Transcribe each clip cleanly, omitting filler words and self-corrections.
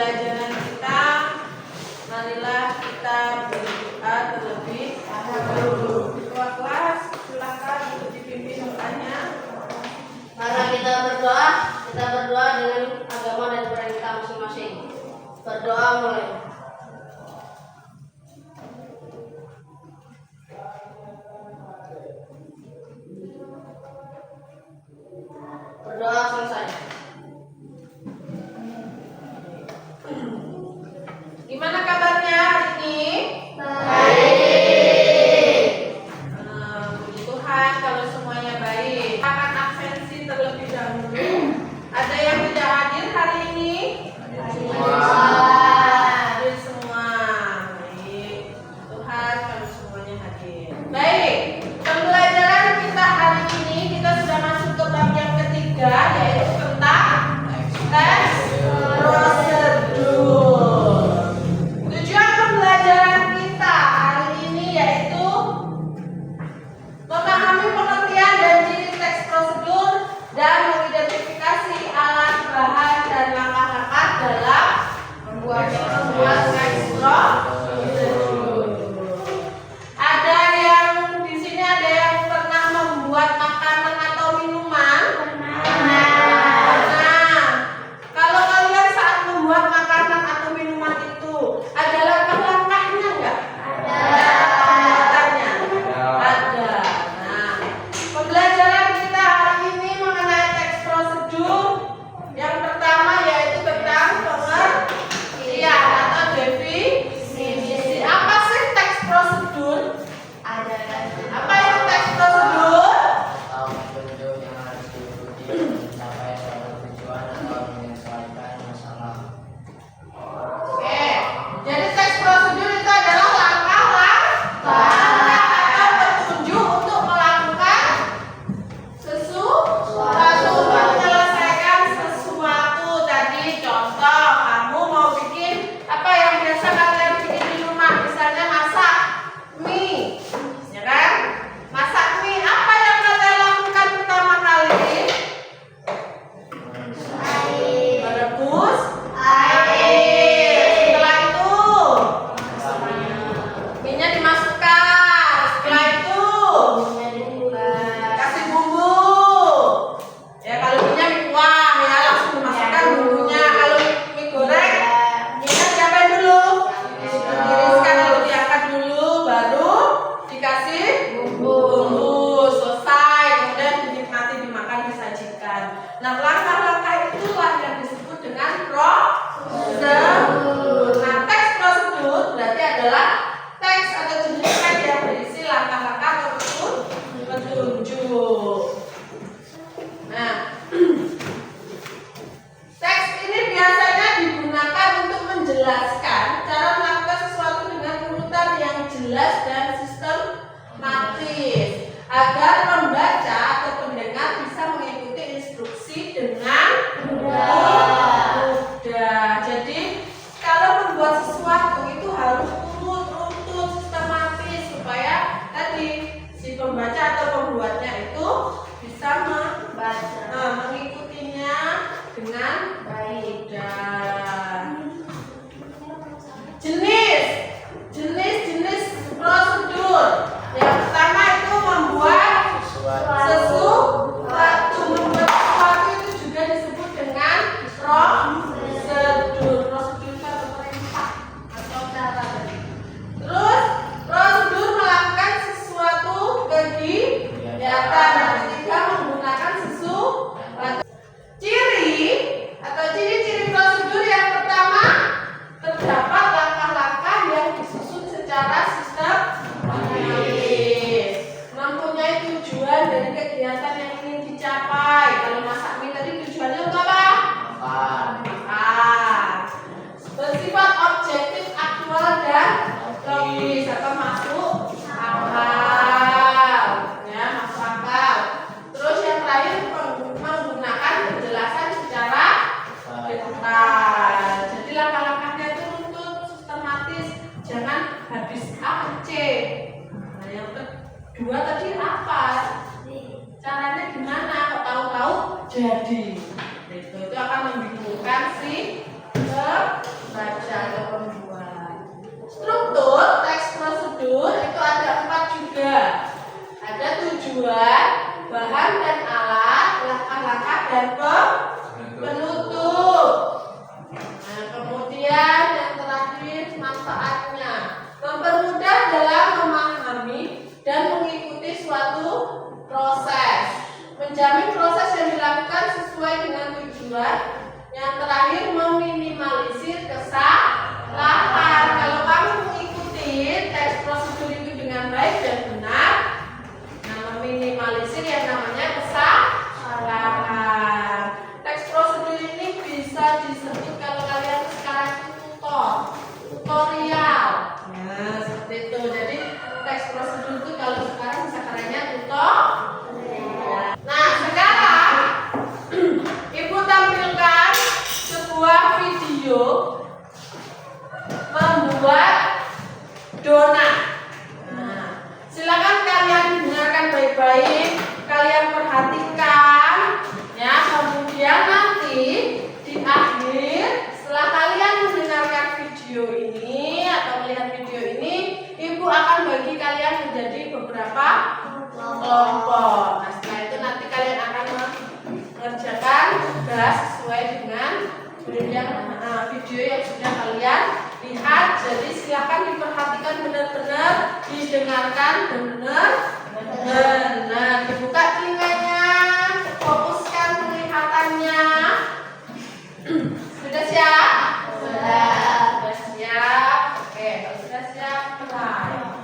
pembelajaran kita, marilah kita berdoa terlebih dahulu. Ketua kelas, silakan untuk dipimpin doanya. Mari kita berdoa dengan agama dan peran kita masing-masing. Berdoa mulai. Berdoa selesai. Gimana kabarnya hari ini? Baik. Puji Tuhan kalau semuanya baik. Akan absensi terlebih dahulu. Ada yang tidak hadir hari ini? Hadir semua. Baik. Puji Tuhan kalau semuanya hadir. Baik. Pembelajaran kita hari ini kita sudah masuk ke bab yang ketiga, yaitu tentang tes prosedur. Tujuan pembelajaran kita hari ini yaitu memahami pengertian dan ciri teks prosedur dan mengidentifikasi alat, bahan, dan langkah-langkah dalam membuat teks prosedur. Ada yang di sini ada yang pernah membuat makanan atau minuman? Pernah. Kalau kalian saat membuat makanan atau minuman itu ada langkah-langkahnya enggak? Ada. Pembuatannya? Ada. Nah, pembelajaran kita hari ini mengenai teks prosedur. Yang pertama yaitu tentang pengertian atau definisi. Apa sih teks prosedur? Apa itu teks prosedur? Atau petunjuk yang harus diikuti untuk mencapai suatu tujuan atau menyelesaikan masalah. Oke, jadi teks prosedur itu adalah langkah-langkah atau petunjuk untuk melakukan sesuatu, menyelesaikan sesuatu. Tadi contoh, kamu mau bikin apa yang biasa kalian bikin di rumah, misalnya masak mie, ya kan? Masak mie, apa yang kalian lakukan pertama kali? Merebus air. Setelah itu minyak dimasukkan. Setelah itu kasih bumbu. Ya kalau minyak mie kuah ya langsung dimasukkan bumbunya. Kalau mie goreng minyak diapain dulu? Ditiriskan lalu diangkat dulu, baru dikasih bumbu. Selesai, kemudian dinikmati, dimakan, disajikan. Nah, langkah-langkah itulah yang disebut dengan prosedur. Nah, teks prosedur berarti adalah teks atau jenis teks yang berisi langkah-langkah atau petunjuk. Nah, teks ini biasanya digunakan untuk menjelaskan cara melakukan sesuatu dengan urutan yang jelas dan sistematis agar pembaca atau pendengar bisa mengikuti instruksi dengan mudah. Jadi kalau membuat sesuatu itu harus urut, sistematis supaya tadi si pembaca atau pembuatnya itu bisa mengikutinya dengan mudah. Jenis prosedur. Yang pertama itu membuat sesuatu. Membuat sesuatu itu juga disebut dengan prosedur. Prosedur itu atau perintah atau cara. Terus prosedur melakukan sesuatu kegiatan. Yang ketiga menggunakan sesuatu. Ciri atau ciri-ciri prosedur yang pertama, terdapat langkah-langkah yang disusun secara sistematis, mempunyai tujuan dari kegiatan yang ingin dicapai. Kalau masak mie tadi tujuannya untuk apa? Makan. Bersifat objektif, aktual, dan logis atau masuk akal. Ya, masuk akal. Terus yang terakhir menggunakan penjelasan secara detail. Jadi langkah-langkahnya itu runtut, sistematis, jangan habis A ke C. Nah, yang kedua tadi apa? Caranya gimana? Kok tahu-tahu jadi? Itu akan membingungkan si tujuan, bahan dan alat, langkah-langkah dan penutup. Nah, kemudian yang terakhir manfaatnya, mempermudah dalam memahami dan mengikuti suatu proses, menjamin proses yang dilakukan sesuai dengan tujuan. Yang terakhir, meminimalisir kesalahan. Kalau kamu mengikuti teks prosedur itu dengan baik dan benar, nah meminimalisir yang namanya kesalahan. Teks prosedur ini bisa disebut kalau kalian sekarang itu tutorial. Nah, seperti itu. Jadi teks prosedur itu kalau sekarang bisa kerennya tutorial. Nah, sekarang Ibu tampilkan sebuah video membuat donat. Nah, silakan kalian dengarkan baik-baik, kalian perhatikan ya. Kemudian nanti di akhir, setelah kalian mendengarkan video ini atau melihat video ini, Ibu akan bagi kalian menjadi beberapa kelompok. Nah, setelah itu nanti kalian akan mengerjakan tugas sesuai dengan video yang sudah kalian lihat. Jadi silakan diperhatikan benar-benar, didengarkan benar-benar, dibuka telinganya, fokuskan penglihatannya. Sudah siap? Sudah siap. Oke, kalau sudah siap, mulai.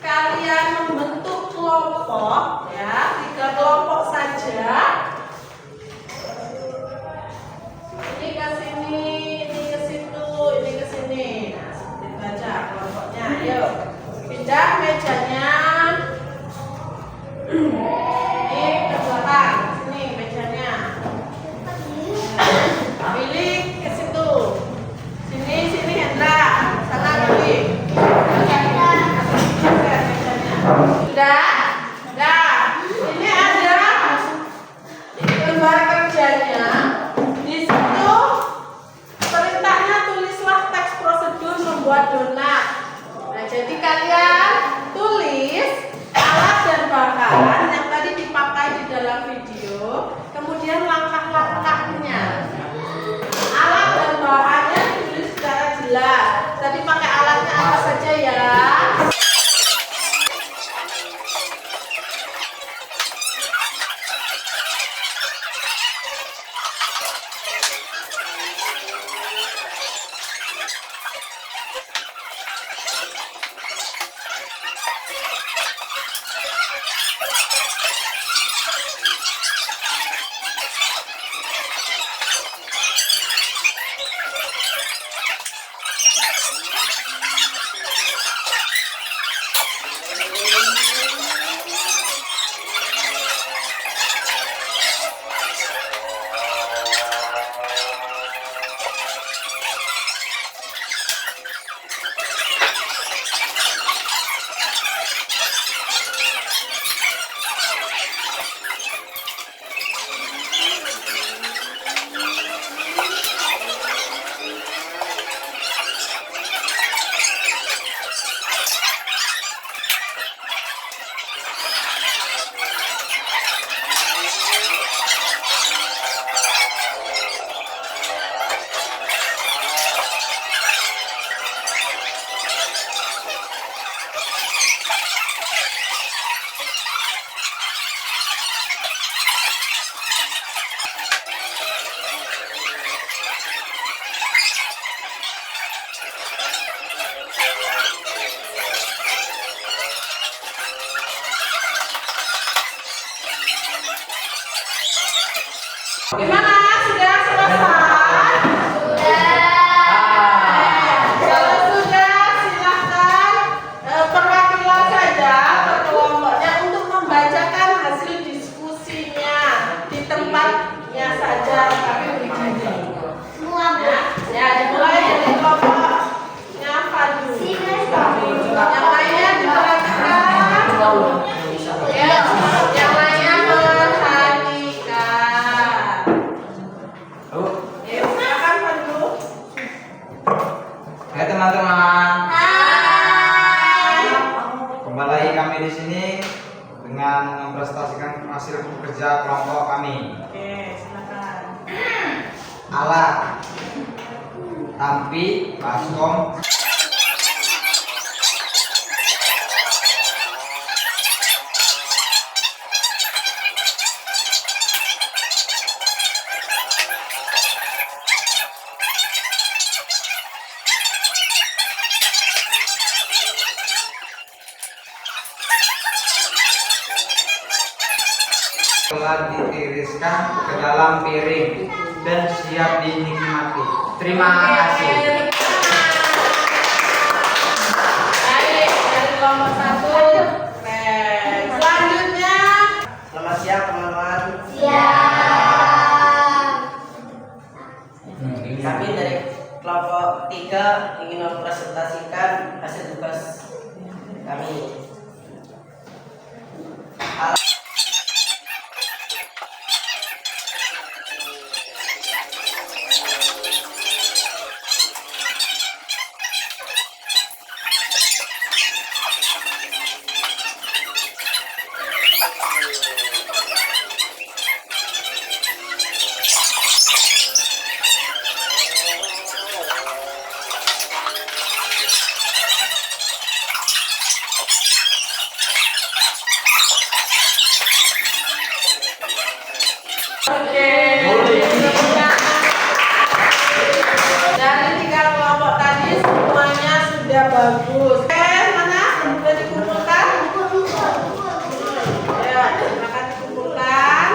Kalian membentuk kelompok ya, 3 kelompok saja. Ini ke sini, ini ke situ, ini ke sini. Nah, seperti itu aja kelompoknya. Ayo, pindah mejanya. Ini ke belakang, sini mejanya. Pilih ke situ. Sini Hendra, sana pilih. Sudah? Ini ada lembar kerjanya. Di situ perintahnya tulislah teks prosedur membuat donat. Nah, jadi kalian tulis alat dan bahan yang tadi dipakai di dalam video, kemudian langkah-langkahnya. Alat dan bahannya ditulis secara jelas. Tadi pakai alatnya apa saja ya? Gimana? Sudah selesai? Kalau sudah, silahkan perwakilan saja per kelompoknya untuk membacakan hasil diskusi Hai teman-teman. Hai. Kembali lagi kami di sini dengan mempresentasikan hasil kerja kelompok kami. Oke, silakan. Alat, tampi, baskom, telah ditiriskan ke dalam piring dan siap dinikmati. Terima kasih. Baik, dari kelompok 1. Keren. Selanjutnya. Selamat siang teman-teman. Siap. Kami dari kelompok 3 ingin mempresentasikan hasil tugas kami. Oke. Dari 3 kelompok tadi semuanya sudah bagus. Oke, mana? Sudah dikumpulkan? Ya, silakan dikumpulkan.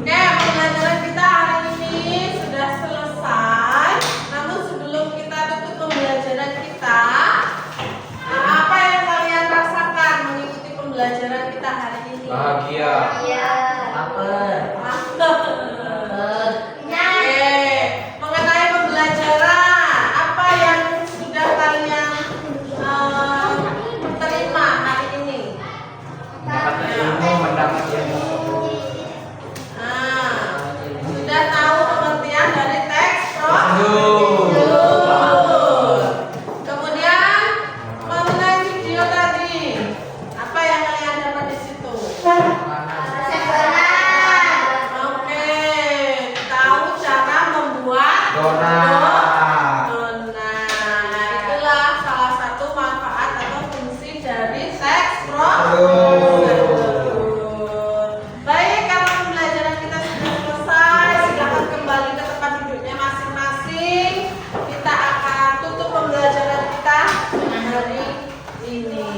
Oke, pembelajaran kita hari ini sudah selesai. Namun sebelum kita tutup pembelajaran kita, apa yang kalian rasakan mengikuti pembelajaran kita hari ini? Bahagia. Iya. Mantap. Oke, mengenai pembelajaran, apa yang sudah kalian terima hari ini? Mendapat ilmu, mendapat ilmu. Nah, sudah tahu pengertian dari teks Betul. Kemudian mengenai video tadi, apa yang kalian dapat di situ? Oke, tahu cara membuat Donat. donat. Nah, itulah salah satu manfaat atau fungsi dari teks Betul. Baik, kalau pembelajaran kita sudah selesai, silakan kembali ke tempat duduknya masing-masing. Kita akan tutup pembelajaran kita hari ini.